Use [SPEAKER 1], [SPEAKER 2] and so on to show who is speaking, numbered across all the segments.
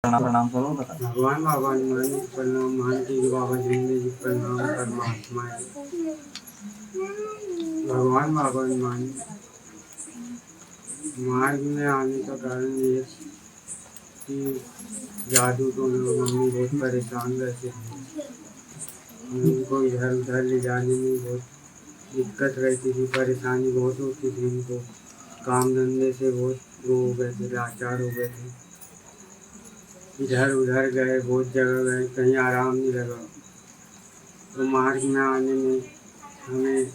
[SPEAKER 1] प्रणाम करो बता।
[SPEAKER 2] भगवान बाबा हनुमान जी प्रणाम, महांती जी बाबा जिंदे जी प्रणाम, परमात्मा भगवान बाबा हनुमान मार्ग में आने का कारण ये कि जादू टोने में मम्मी बहुत परेशान रहते थे। उनको इधर उधर ले जाने में बहुत दिक्कत रहती थी, परेशानी बहुत होती थी उनको। काम धंधे से बहुत वो हो गए थे, लाचार हो गए थे। इधर उधर गए, बहुत जगह गए, कहीं आराम नहीं लगा। तो मार्ग में आने में हमें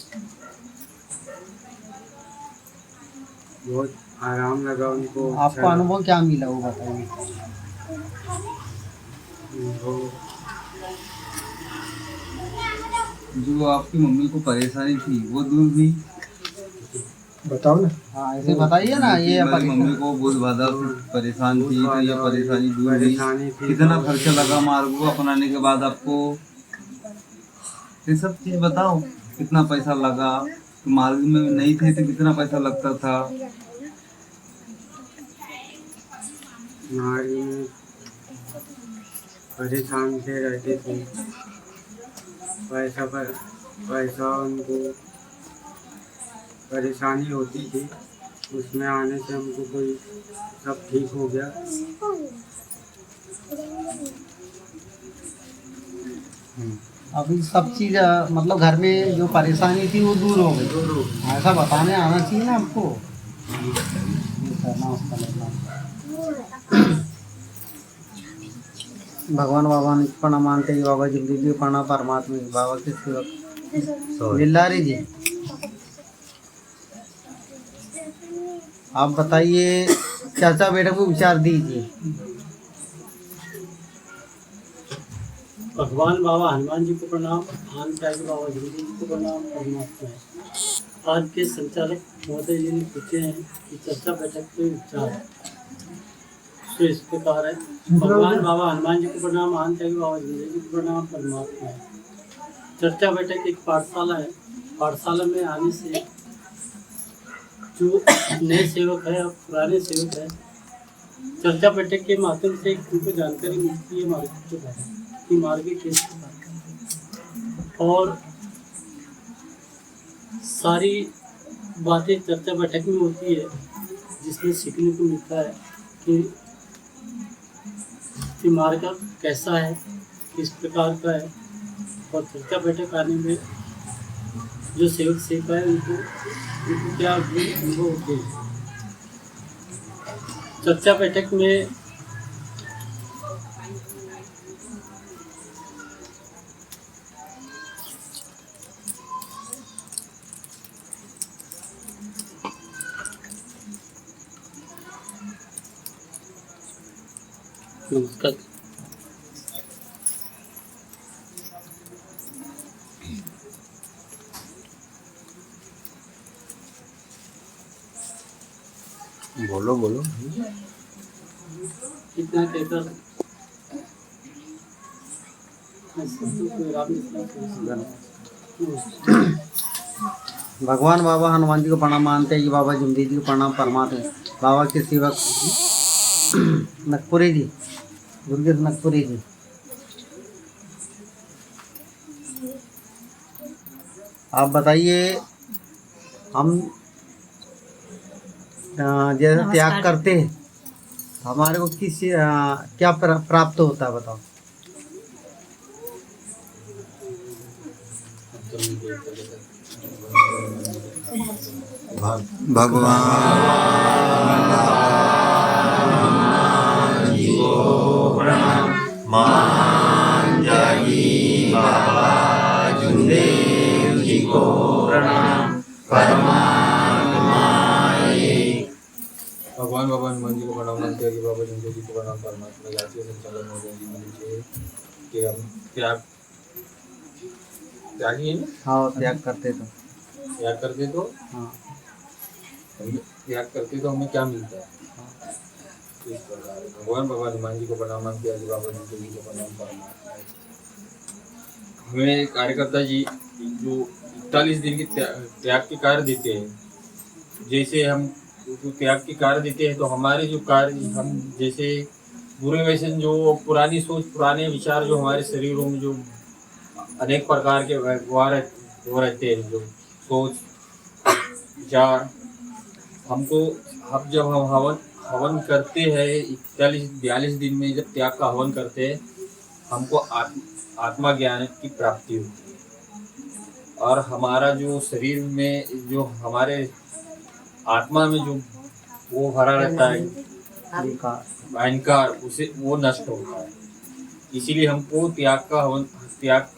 [SPEAKER 2] बहुत आराम लगा उनको।
[SPEAKER 3] आपको अनुभव क्या मिला वो बताइए।
[SPEAKER 1] जो आपकी मम्मी को परेशानी थी वो दूर हुई।
[SPEAKER 2] बताओ ना।
[SPEAKER 3] हाँ ऐसे बताइए ना। ये
[SPEAKER 1] मेरी मम्मी को बहुत बाधा परेशान थी तो ये परेशानी दूर हुई। कितना खर्चा लगा मार्ग को अपनाने के बाद आपको, ये सब चीज बताओ। कितना पैसा लगा, तो मार्ग में नहीं थे तो कितना पैसा लगता था।
[SPEAKER 2] मार्ग में परेशान से रहते थे, पैसा उनको परेशानी होती थी। उसमें आने से हमको कोई सब ठीक हो गया।
[SPEAKER 3] अभी सब चीज मतलब घर में जो परेशानी थी वो दूर हो गई। ऐसा बताने आना चाहिए ना आपको। भगवान बाबा ने प्रणाम, मानते जी बाबा जिंदगी प्रणाम, परमात्मा जी बाबा के सेवक बिल्लारी जी। आप बताइए, चाचा बेटा को विचार दीजिए।
[SPEAKER 4] भगवान बाबा हनुमान जी को प्रणाम, आनंद बाबा जिंदगी जी को प्रणाम, परमात्मा। आज के संचालक महोदय जी ने पूछे हैं कि चर्चा बैठक के विचार तो इस प्रकार है। भगवान बाबा हनुमान जी को प्रणाम, आनंद बाबा जिंदगी जी को प्रणाम, परमात्मा। चर्चा बैठक एक पाठशाला है। पाठशाला में आने से जो नए सेवक है और पुराने सेवक है, चर्चा बैठक के माध्यम से उनको जानकारी मिलती है मार्ग के बारे में कि मार्ग कैसे, और सारी बातें चर्चा बैठक में होती है, जिसमें सीखने को मिलता है कि मार्ग कैसा है, किस प्रकार का है। और चर्चा बैठक आने में जो सेवक सीखा है उनको क्या अनुभव होते हैं। चर्चा बैठक में नमस्कार।
[SPEAKER 1] बोलो बोलो।
[SPEAKER 4] कितना कहकर
[SPEAKER 3] भगवान बाबा हनुमान जी को प्रणाम, मानते जी बाबा जिंदगी जी को प्रणाम, परमात्मा बाबा के सेवक नकपुरी जी, दुर्गेश नकपुरी जी। आप बताइए, हम जैसे त्याग करते हैं हमारे को किस क्या प्राप्त होता है बताओ।
[SPEAKER 1] भगवान जी को प्रणाम, महांती बाबा जुंदेव जी को प्रणाम, परमात्मा।
[SPEAKER 5] भगवान बाबा हनुमान जी को प्रणाम, मानते जी बाबा जिंदगी जी को प्रणाम, परमात्मा। जातीय संचालन महोदय जी ने कि हम त्यागी है ना।
[SPEAKER 3] हाँ त्याग करते तो
[SPEAKER 5] त्याग करते तो
[SPEAKER 3] हाँ
[SPEAKER 5] त्याग करते तो हमें क्या मिलता है। इस प्रकार भगवान बाबा हनुमान जी को प्रणाम, मानते जी बाबा जिंदगी जी को प्रणाम, परमात्मा। हमें कार्यकर्ता जी जो 41 दिन की त्याग के कार्य देते हैं, जैसे हम त्याग के कार्य देते हैं तो हमारे जो कार्य हम जैसे बुरे वैसे जो पुरानी सोच, पुराने विचार जो हमारे शरीरों में जो अनेक प्रकार के वो रहते हैं, जो सोच विचार, हमको अब जब हम हवन करते हैं 41-42 दिन में, जब त्याग का हवन करते हैं, हमको आत्मा ज्ञान की प्राप्ति होती है। और हमारा जो शरीर में जो हमारे आत्मा में जो वो भरा रहता है अहंकार, उसे वो नष्ट होता है। इसीलिए हमको त्याग का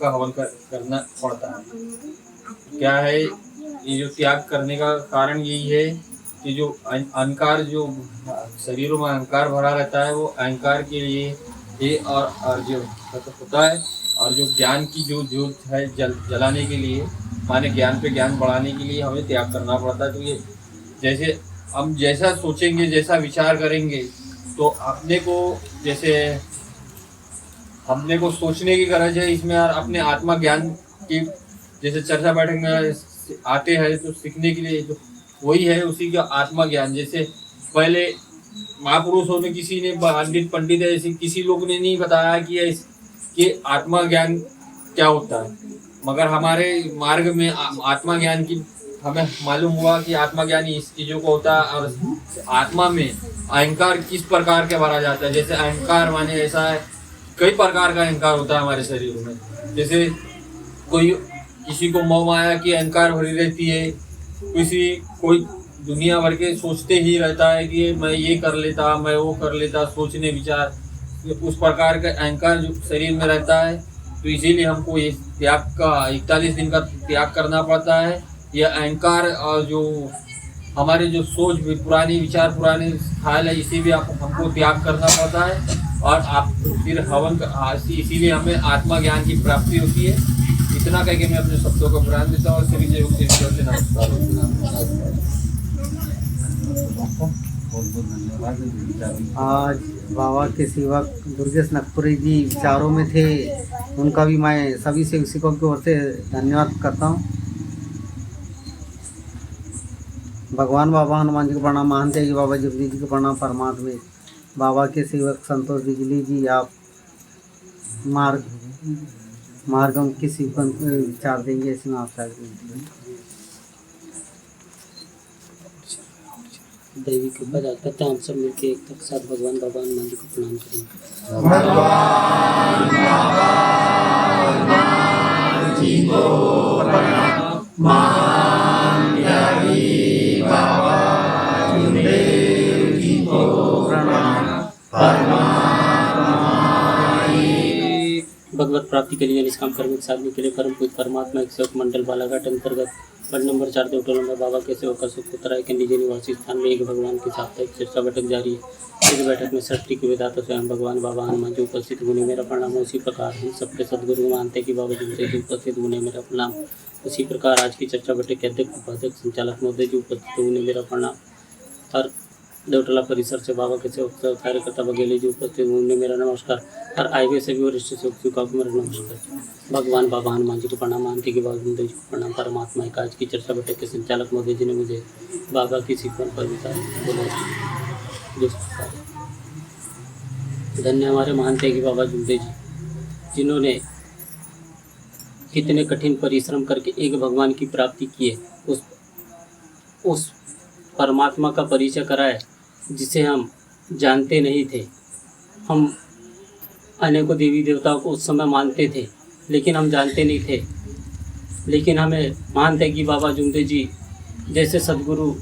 [SPEAKER 5] हवन करना पड़ता है। क्या है ये जो त्याग करने का कारण यही है कि जो अहंकार, जो शरीरों में अहंकार भरा रहता है, वो अहंकार के लिए ये और जो होता है, और जो ज्ञान की जो ज्योत है जलाने के लिए, माने ज्ञान पे ज्ञान बढ़ाने के लिए हमें त्याग करना पड़ता है। तो ये जैसे हम जैसा सोचेंगे, जैसा विचार करेंगे, तो अपने को सोचने की गरज है इसमें। और अपने आत्मा ज्ञान की जैसे चर्चा बैठक में आते हैं तो सीखने के लिए, तो वही है उसी का आत्मा ज्ञान। जैसे पहले महापुरुषों ने, किसी ने पंडित ऐसे किसी लोग ने नहीं बताया कि आत्मा ज्ञान क्या होता है, मगर हमारे मार्ग में आत्मा ज्ञान की हमें मालूम हुआ कि आत्मा ज्ञान इस चीज़ों को होता है। और आत्मा में अहंकार किस प्रकार के भरा जाता है, जैसे अहंकार माने ऐसा है, कई प्रकार का अहंकार होता है हमारे शरीर में। जैसे किसी को मोह माया की अहंकार भरी रहती है, कोई दुनिया भर के सोचते ही रहता है कि मैं ये कर लेता, मैं वो कर लेता, सोचने विचार, उस प्रकार का अहंकार जो शरीर में रहता है। तो इसीलिए हमको ये त्याग का 41 दिन का त्याग करना पड़ता है। यह अहंकार और जो हमारे जो सोच पुरानी विचार, पुराने ख्याल है, इसी भी हमको त्याग करना पड़ता है। और आप फिर हवन इसीलिए हमें आत्मा ज्ञान की प्राप्ति होती है। इतना कह के मैं अपने शब्दों को विराम देता हूँ और सभी जय से नमस्कार।
[SPEAKER 1] बहुत बहुत धन्यवाद।
[SPEAKER 3] आज बाबा के सेवक दुर्गेश नगपुरी जी विचारों में थे, उनका भी मैं सभी शिक्षकों की ओर से धन्यवाद करता हूँ। भगवान बाबा हनुमान जी को प्रणाम, महान त्यागी बाबा जगदीश जी को प्रणाम। परमात्मा बाबा के सेवक संतोष बिजली जी, आप मार्गम के विचार देंगे, इसमें आप शायद
[SPEAKER 4] दैवी कृपा करते हैं। हम सब मिलकर एक साथ भगवान बाबा हनुमान जी को प्रणाम करेंगे। भगवत प्राप्ति के लिए निष्काम कर्मिक साधने के लिए परम पूज्य परमात्मा एक सेवक मंडल बालाघाट अंतर्गत वार्ड नंबर 4 देवटोला में बाबा के सेवक अशोक पुत्राय के निजी निवासी स्थान में एक भगवान की साप्ताहिक चर्चा बैठक जारी है। इस बैठक में सृष्टि के विधाता स्वयं भगवान बाबा हनुमान जी उपस्थित होने मेरा प्रणाम। उसी प्रकार हम सबके सदगुरु मानते कि बाबा जी से उपस्थित होने मेरा प्रणाम। उसी प्रकार आज की चर्चा बैठक के अध्यक्ष उपाध्यक्ष संचालक महोदय जी उपस्थित होने मेरा प्रणाम। और देवटोला परिसर से बाबा के सेवक कार्यकर्ता बघेली जी उपस्थित होने मेरा नमस्कार। और आईवे से भी वरिष्ठ सेवक का भी मेरा नमस्कार। भगवान बाबा हनुमान जी को प्रणाम, मानते कि बाबा जी को प्रणाम। परमात्मा एक आज की चर्चा बैठक के संचालक महोदय जी ने मुझे बाबा की सीखवन पर धन्य हमारे मानते कि बाबा जुमदे जी, जिन्होंने कितने कठिन परिश्रम करके एक भगवान की प्राप्ति की है, उस परमात्मा का परिचय कराए जिसे हम जानते नहीं थे। हम अनेकों देवी देवताओं को उस समय मानते थे, लेकिन हम जानते नहीं थे। लेकिन हमें मानते कि बाबा जुमदे जी जैसे सद्गुरु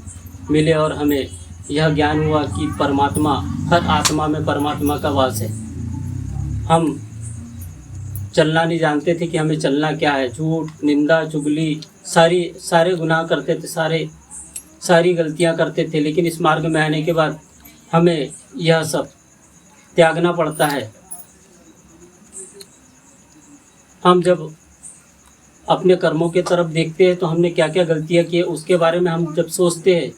[SPEAKER 4] मिले और हमें यह ज्ञान हुआ कि परमात्मा, हर आत्मा में परमात्मा का वास है। हम चलना नहीं जानते थे कि हमें चलना क्या है। झूठ, निंदा, चुगली, सारे गुनाह करते थे, सारी गलतियां करते थे। लेकिन इस मार्ग में आने के बाद हमें यह सब त्यागना पड़ता है। हम जब अपने कर्मों के तरफ देखते हैं तो हमने क्या क्या गलतियां की है, उसके बारे में हम जब सोचते हैं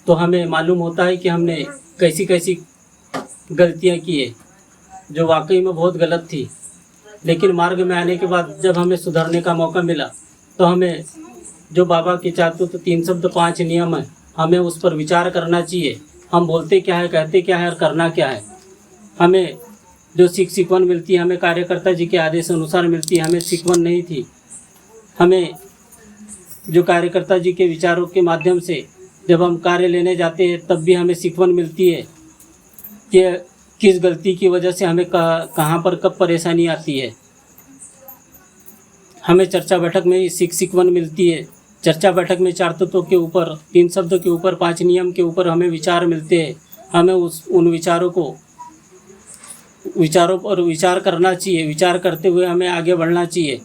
[SPEAKER 4] तो हमें मालूम होता है कि हमने कैसी कैसी गलतियां की है जो वाकई में बहुत गलत थी। लेकिन मार्ग में आने के बाद जब हमें सुधरने का मौका मिला तो हमें जो बाबा के चातुर्थ 3 शब्द 5 नियम है, हमें उस पर विचार करना चाहिए। हम बोलते क्या है, कहते क्या है और करना क्या है। हमें जो सिकवन मिलती है हमें कार्यकर्ता जी के आदेश अनुसार मिलती है, हमें सिकवन नहीं थी। हमें जो कार्यकर्ता जी के विचारों के माध्यम से जब हम कार्य लेने जाते हैं तब भी हमें सिकवन मिलती है कि किस गलती की वजह से हमें कहाँ पर कब परेशानी आती है। हमें चर्चा बैठक में सिकवन मिलती है। चर्चा बैठक में 4 तत्वों के ऊपर, 3 शब्दों के ऊपर, 5 नियम के ऊपर हमें विचार मिलते हैं। हमें उन विचारों पर विचार करना चाहिए। विचार करते हुए हमें आगे बढ़ना चाहिए।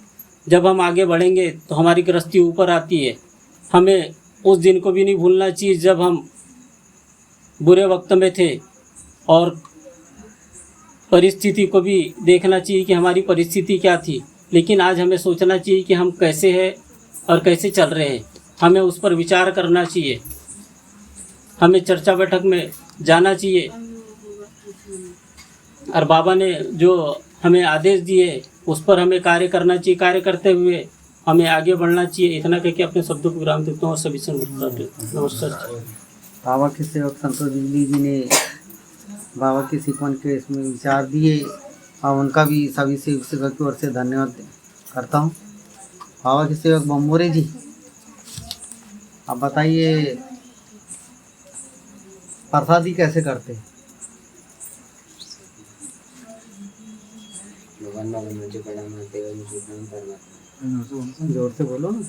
[SPEAKER 4] जब हम आगे बढ़ेंगे तो हमारी गृहस्थी ऊपर आती है। हमें उस दिन को भी नहीं भूलना चाहिए जब हम बुरे वक्त में थे, और परिस्थिति को भी देखना चाहिए कि हमारी परिस्थिति क्या थी। लेकिन आज हमें सोचना चाहिए कि हम कैसे हैं और कैसे चल रहे हैं। हमें उस पर विचार करना चाहिए। हमें चर्चा बैठक में जाना चाहिए और बाबा ने जो हमें आदेश दिए उस पर हमें कार्य करना चाहिए। कार्य करते हुए हमें आगे बढ़ना चाहिए। इतना कह के अपने शब्दों को विराम देता हूँ और सभी से नमस्कार।
[SPEAKER 3] बाबा के सेवक संतोष बिजली जी ने बाबा के सिकवन के इसमें विचार दिए और उनका भी सभी सेवक की ओर से धन्यवाद करता हूँ। बाबा के सेवक बम्बोरे जी, आप बताइए प्रसादी कैसे करते हैं?
[SPEAKER 2] भगवान बाबा मुझे प्रणाम आते हुए मुझे प्रणाम करवाते हैं।
[SPEAKER 3] जोर से बोलो ना।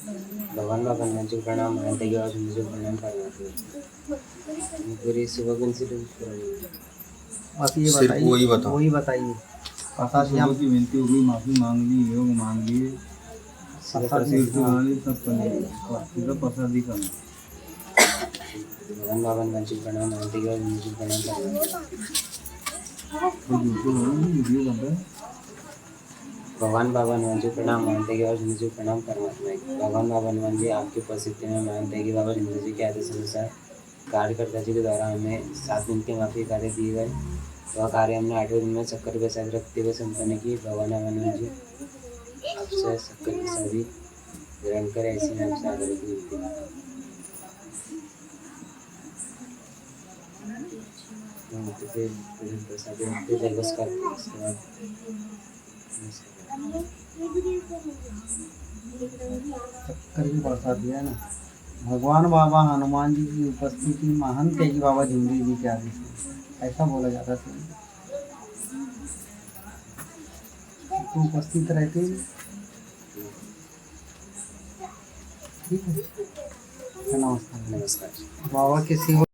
[SPEAKER 2] भगवान बाबा मुझे प्रणाम आते हुए और मुझे प्रणाम करवाते हैं। पूरी सुबह
[SPEAKER 3] बस ये बताइए, वही बताइए। प्रसादी हम
[SPEAKER 1] की विनती हो गई, माफी मांग ली, योग मांग लिए,
[SPEAKER 3] प्रसादी
[SPEAKER 1] सब कर प्रसादी करना।
[SPEAKER 2] भगवान बाबा मुझे प्रणाम आते हुए और मुझे प्रणाम करवाते हैं। भगवान बाबा मुझे प्रणाम मानते हैं और मुझे प्रणाम करवाते हैं। भगवान बाबा मुझे आपकी उपस्थिति में मानते हैं कि बाबा जिंदगी जी के आदेश अनुसार कार्यकर्ता जी के द्वारा हमें 7 दिन के माफी कार्य दिए गए। वह कार्य हमने 8वें दिन में शक्कर प्रसाद रखते हुए संपन्न किए। भगवान बाबा जी आपसे शक्कर प्रसादी ग्रहण कर ऐसी हमसे आग्रह की प्रसादी रखते जगस करते उसके बाद
[SPEAKER 3] चक्कर की प्रसाद दिया ना। भगवान बाबा हनुमान जी की उपस्थिति महंत है कि बाबा जिंदगी जी के आदेश में, ऐसा बोला जाता है। तो उपस्थित रहते हैं। ठीक है, नमस्कार।
[SPEAKER 2] नमस्कार।
[SPEAKER 3] बाबा के सेवा